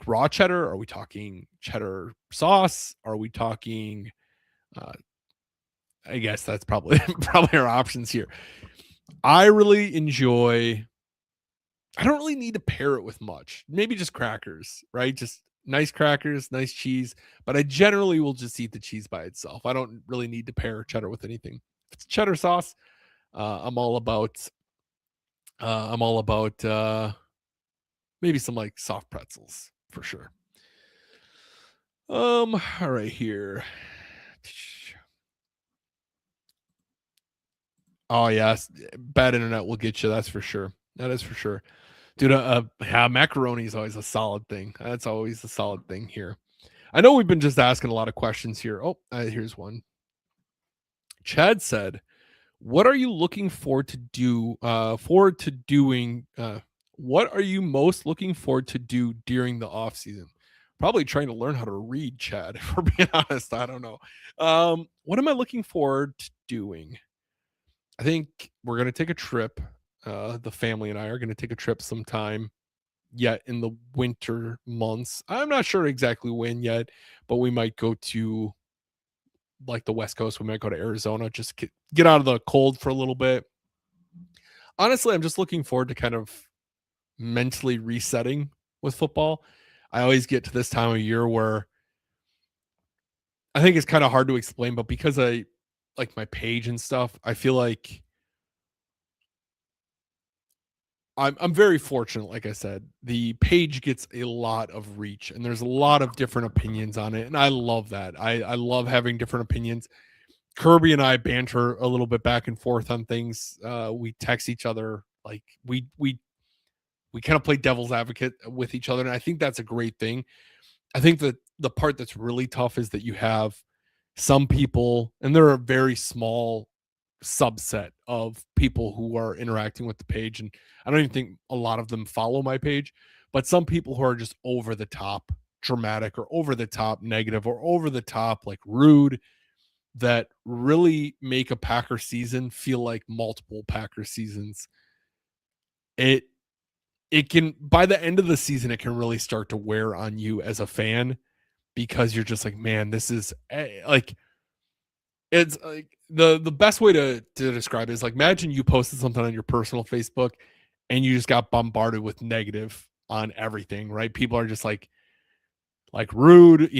raw cheddar? Are we talking cheddar sauce? Are we talking I guess that's probably our options here. I don't really need to pair it with much. Maybe just crackers, right? Just nice crackers, nice cheese. But I generally will just eat the cheese by itself. I don't really need to pair cheddar with anything. If it's cheddar sauce, I'm all about maybe some like soft pretzels for sure. All right here. Oh yes, bad internet will get you. That's for sure. That is for sure. Dude, macaroni is always a solid thing. That's always a solid thing here. I know we've been just asking a lot of questions here. Oh, here's one. Chad said, "What are you looking forward to doing? What are you most looking forward to do during the off season?" Probably trying to learn how to read, Chad. If we're being honest, I don't know. What am I looking forward to doing? I think we're gonna take a trip. The family and I are gonna take a trip sometime yet in the winter months. I'm not sure exactly when yet, but we might go to like the West Coast. We might go to Arizona, just get out of the cold for a little bit. Honestly, I'm just looking forward to kind of mentally resetting with football. I always get to this time of year where I think it's kind of hard to explain, but because I like my page and stuff, I feel like I'm very fortunate. Like I said, the page gets a lot of reach, and there's a lot of different opinions on it, and I love that. I love having different opinions. Kirby and I banter a little bit back and forth on things. We text each other, like we kind of play devil's advocate with each other, and I think that's a great thing. I think that the part that's really tough is that you have some people, and they're a very small subset of people who are interacting with the page. And I don't even think a lot of them follow my page, but some people who are just over the top dramatic or over the top negative or over the top like rude that really make a Packer season feel like multiple Packer seasons. It can, by the end of the season, it can really start to wear on you as a fan because you're just like, man, this is like, it's like the best way to describe it is like, imagine you posted something on your personal Facebook and you just got bombarded with negative on everything, right? People are just like rude,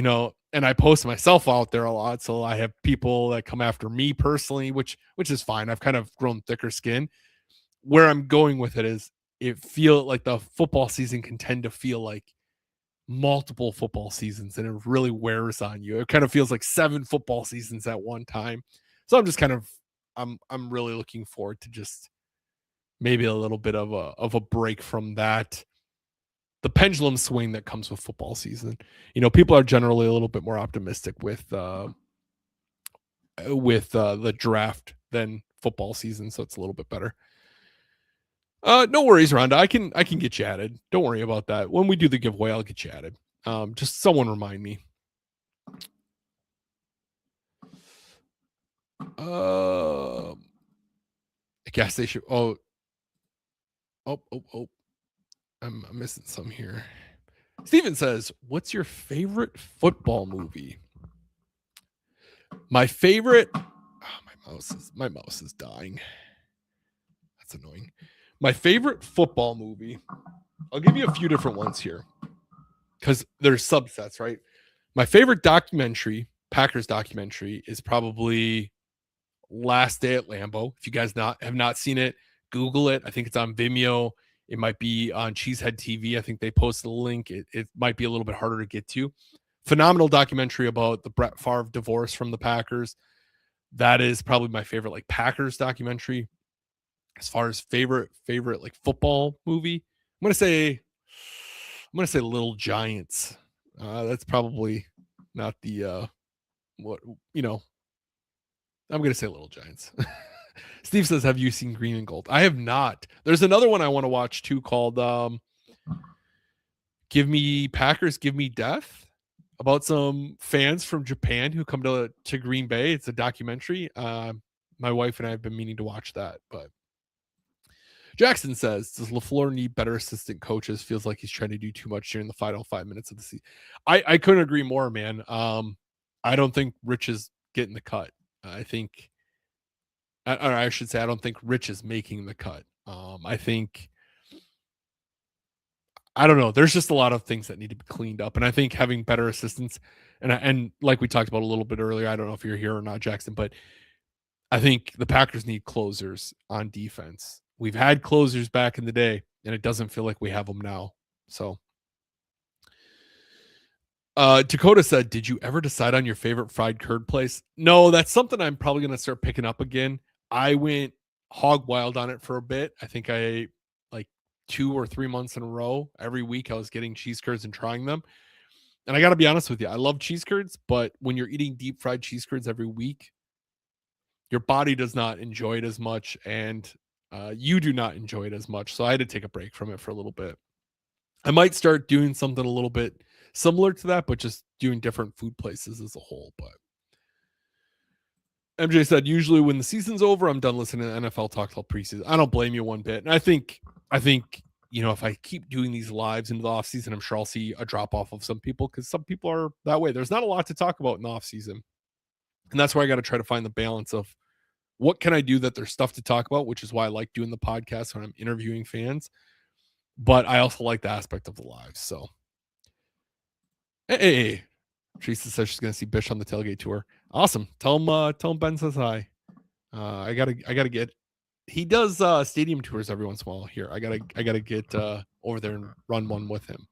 and I post myself out there a lot, so I have people that come after me personally, which is fine. I've kind of grown thicker skin. Where I'm going with it is it feel like the football season can tend to feel like multiple football seasons, and it really wears on you. It kind of feels like 7 football seasons at one time. So I'm just kind of I'm really looking forward to just maybe a little bit of a break from that. The pendulum swing that comes with football season. People are generally a little bit more optimistic with the draft than football season, so it's a little bit better. No worries, Rhonda. I can get you added. Don't worry about that. When we do the giveaway, I'll get you added. Just someone remind me. Gas station. Oh. I'm missing some here. Steven says, "What's your favorite football movie?" My favorite. Oh, my mouse is dying. That's annoying. My favorite football movie. I'll give you a few different ones here because there's subsets, right? My favorite documentary, Packers documentary, is probably Last Day at Lambeau. If you guys have not seen it, Google it. I think it's on Vimeo. It might be on Cheesehead TV. I think they posted a link. It might be a little bit harder to get to. Phenomenal documentary about the Brett Favre divorce from the Packers. That is probably my favorite like Packers documentary. As far as favorite like football movie, I'm gonna say Little Giants. That's probably not the what you know. I'm gonna say Little Giants. Steve says, "Have you seen Green and Gold?" I have not. There's another one I want to watch too called "Give Me Packers, Give Me Death," about some fans from Japan who come to Green Bay. It's a documentary. My wife and I have been meaning to watch that, but Jackson says, "Does LaFleur need better assistant coaches? Feels like he's trying to do too much during the final 5 minutes of the season." I couldn't agree more, man. I don't think Rich is getting the cut. I think, or I should say, I don't think Rich is making the cut. I think, I don't know. There's just a lot of things that need to be cleaned up, and I think having better assistants, and like we talked about a little bit earlier, I don't know if you're here or not, Jackson, but I think the Packers need closers on defense. We've had closers back in the day, and it doesn't feel like we have them now. So, Dakota said, "Did you ever decide on your favorite fried curd place?" No, that's something I'm probably going to start picking up again. I went hog wild on it for a bit. I think I ate like 2 or 3 months in a row. Every week I was getting cheese curds and trying them. And I got to be honest with you, I love cheese curds, but when you're eating deep fried cheese curds every week, your body does not enjoy it as much, and you do not enjoy it as much. So I had to take a break from it for a little bit. I might start doing something a little bit similar to that, but just doing different food places as a whole. But MJ said, "Usually when the season's over, I'm done listening to NFL talk till preseason." I don't blame you one bit. And I think, if I keep doing these lives into the offseason, I'm sure I'll see a drop off of some people, because some people are that way. There's not a lot to talk about in the offseason. And that's where I got to try to find the balance of what can I do that there's stuff to talk about, which is why I like doing the podcast when I'm interviewing fans. But I also like the aspect of the lives. So, hey, Teresa says she's going to see Bish on the tailgate tour. Awesome. Tell him Ben says hi. I gotta get. He does stadium tours every once in a while here. I gotta get over there and run one with him.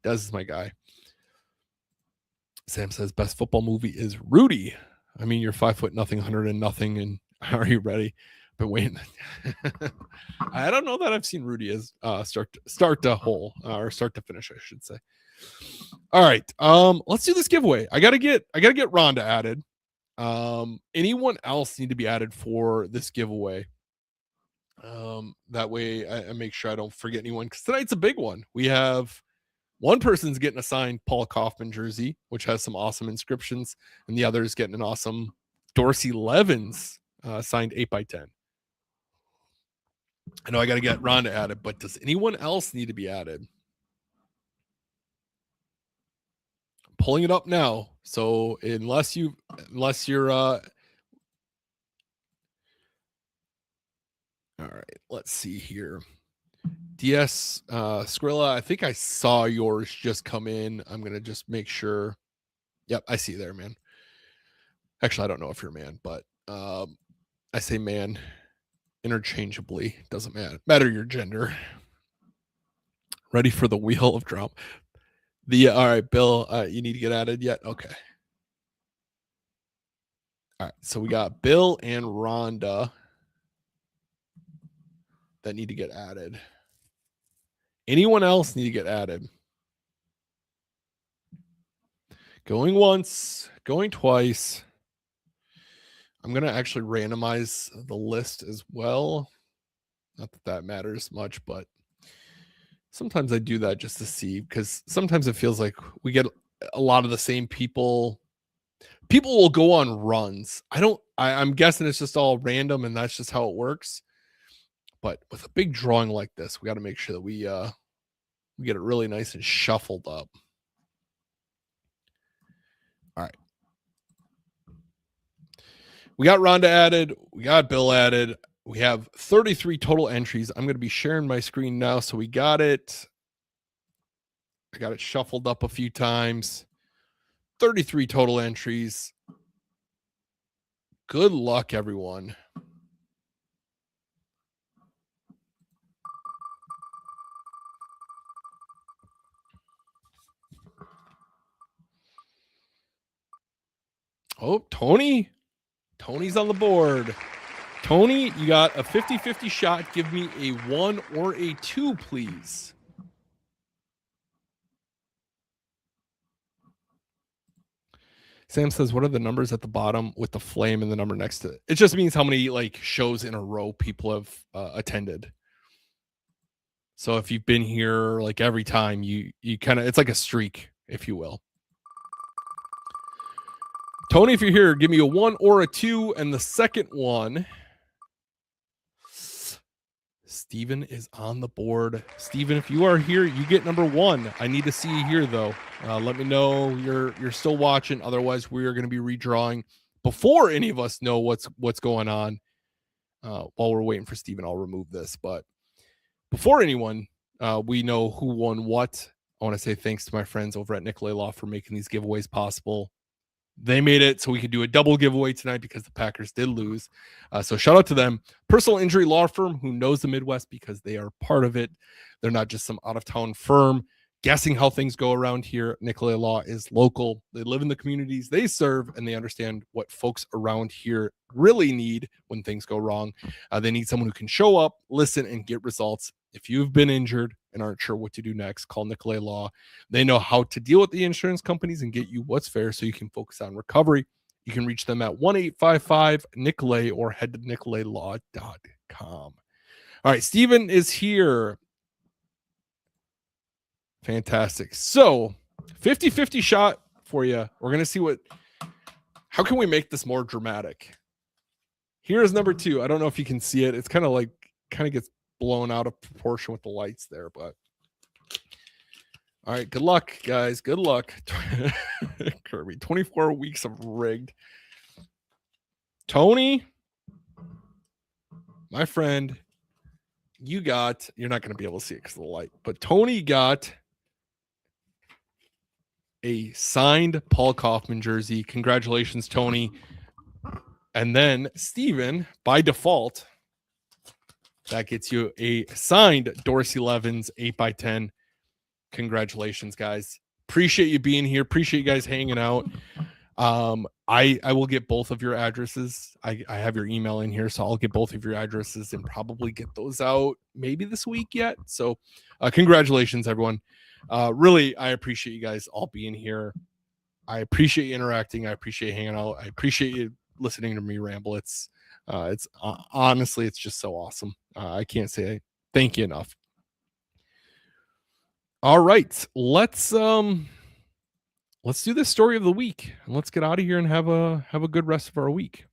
Des is my guy. Sam says best football movie is Rudy. I mean, you're 5'0", 100 and nothing, and are you ready? Been waiting. I don't know that I've seen Rudy as start to whole or start to finish, I should say. All right, let's do this giveaway. I gotta get Rhonda added. Anyone else need to be added for this giveaway? That way I make sure I don't forget anyone, because tonight's a big one. We have one person's getting a signed Paul Kaufman jersey, which has some awesome inscriptions, and the other is getting an awesome Dorsey Levens signed 8x10. I know I got to get Rhonda added, but does anyone else need to be added? I'm pulling it up now. So unless you're all right, let's see here. DS Skrilla, I think I saw yours just come in. I'm gonna just make sure. Yep, I see you there, man. Actually, I don't know if you're a man, but I say man interchangeably. Doesn't matter your gender. Ready for the wheel of drama. All right, Bill, you need to get added yet? Okay. All right, so we got Bill and Rhonda that need to get added. Anyone else need to get added? Going once, going twice. I'm going to actually randomize the list as well. Not that matters much, but sometimes I do that just to see, because sometimes it feels like we get a lot of the same people. People will go on runs. I'm guessing it's just all random and that's just how it works. But with a big drawing like this, we got to make sure that we get it really nice and shuffled up. All right. We got Rhonda added. We got Bill added. We have 33 total entries. I'm going to be sharing my screen now. So we got it. I got it shuffled up a few times. 33 total entries. Good luck, everyone. Oh, Tony. Tony's on the board. Tony, you got a 50-50 shot. Give me a 1 or a 2, please. Sam says, what are the numbers at the bottom with the flame and the number next to it? It just means how many like shows in a row people have attended. So if you've been here like every time, you kind of, it's like a streak, if you will. Tony, if you're here, give me a 1 or a 2. And the second one, Steven is on the board. Steven, if you are here, you get number 1. I need to see you here, though. Let me know you're still watching. Otherwise, we are going to be redrawing before any of us know what's going on. While we're waiting for Steven, I'll remove this. But before anyone, we know who won what. I want to say thanks to my friends over at Nicolet Law for making these giveaways possible. They made it so we could do a double giveaway tonight because the Packers did lose. So shout out to them. Personal injury law firm who knows the Midwest because they are part of it. They're not just some out-of-town firm guessing how things go around here. Nicolet Law is local. They live in the communities they serve, and they understand what folks around here really need when things go wrong. They need someone who can show up, listen, and get results. If you've been injured and aren't sure what to do next, call Nicolet Law. They know how to deal with the insurance companies and get you what's fair so you can focus on recovery. You can reach them at 1-855-NICOLET or head to nicoletlaw.com. All right, Steven is here. Fantastic. So 50-50 shot for you. We're going to see how can we make this more dramatic? Here's number 2. I don't know if you can see it. It's kind of gets blown out of proportion with the lights there, but all right, good luck, guys. Good luck. Kirby, 24 weeks of rigged. Tony, my friend, you're not going to be able to see it because of the light, but Tony got a signed Paul Kaufman jersey. Congratulations, Tony. And then Steven, by default, that gets you a signed Dorsey Levens 8x10. Congratulations, guys. Appreciate you being here. Appreciate you guys hanging out. I will get both of your addresses. I have your email in here, so I'll get both of your addresses and probably get those out maybe this week yet. So congratulations, everyone. Really, I appreciate you guys all being here. I appreciate you interacting. I appreciate hanging out. I appreciate you listening to me ramble. It's honestly, it's just so awesome. I can't say thank you enough. All right, let's do this story of the week and let's get out of here and have a good rest of our week.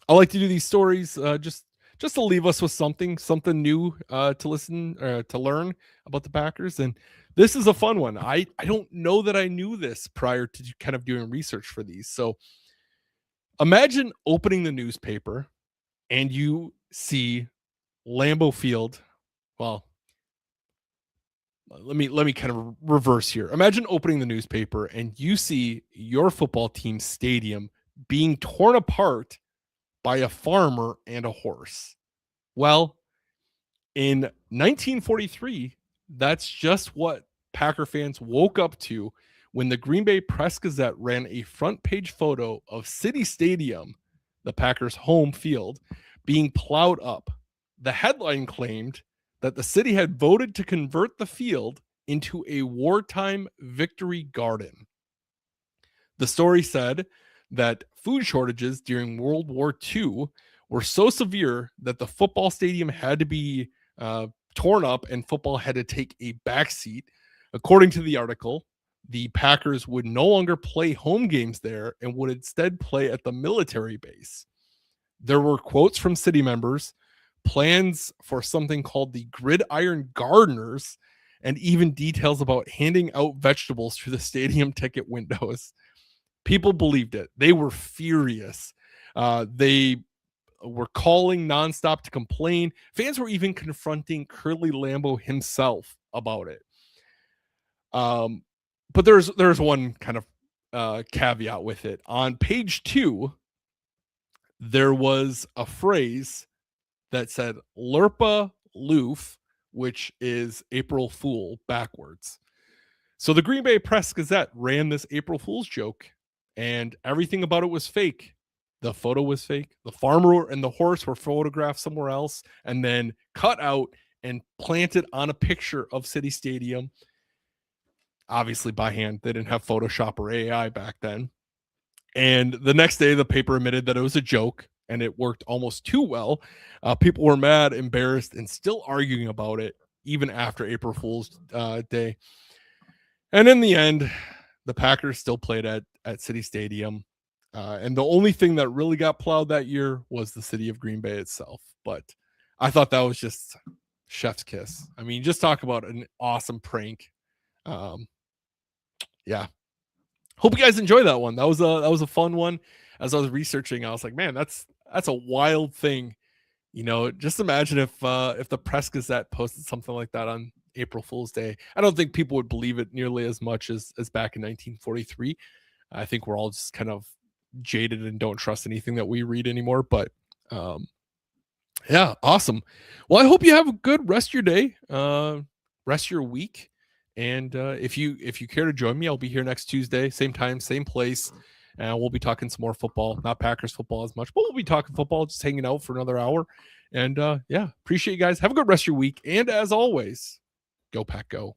I like to do these stories just to leave us with something new to listen to learn about the Packers. And this is a fun one. I don't know that I knew this prior to kind of doing research for these. So imagine opening the newspaper and you see Lambeau Field. Well, let me kind of reverse here. Imagine opening the newspaper and you see your football team's stadium being torn apart by a farmer and a horse. Well, in 1943, that's just what Packer fans woke up to when the Green Bay Press-Gazette ran a front page photo of City Stadium, the Packers' home field, being plowed up. The headline claimed that the city had voted to convert the field into a wartime victory garden. The story said that food shortages during World War II were so severe that the football stadium had to be torn up and football had to take a backseat. According to the article, the Packers would no longer play home games there and would instead play at the military base. There were quotes from city members, plans for something called the Gridiron Gardeners, and even details about handing out vegetables through the stadium ticket windows. People believed it. They were furious. They were calling nonstop to complain. Fans were even confronting Curly Lambeau himself about it. But there's one kind of caveat with it. On page 2, there was a phrase that said Lerpa Loof, which is April Fool backwards. So the Green Bay Press-Gazette ran this April Fool's joke, and everything about it was fake. The photo was fake. The farmer and the horse were photographed somewhere else and then cut out and planted on a picture of City Stadium. obviously by hand. They didn't have Photoshop or AI back then. And the next day, the paper admitted that it was a joke, and it worked almost too well. People were mad, embarrassed, and still arguing about it even after April Fool's Day. And in the end, the Packers still played at City Stadium. And the only thing that really got plowed that year was the city of Green Bay itself. But I thought that was just chef's kiss. I mean, just talk about an awesome prank. Yeah. Hope you guys enjoy that one. That was a fun one. As I was researching, I was like, man, that's a wild thing. You know, just imagine if the Press Gazette posted something like that on April Fool's Day. I don't think people would believe it nearly as much as back in 1943. I think we're all just kind of jaded and don't trust anything that we read anymore. But yeah, awesome. Well, I hope you have a good rest of your day, rest of your week. And if you care to join me, I'll be here next Tuesday, same time, same place. And we'll be talking some more football, not Packers football as much, but we'll be talking football, just hanging out for another hour. And yeah, appreciate you guys. Have a good rest of your week. And as always, go Pack Go.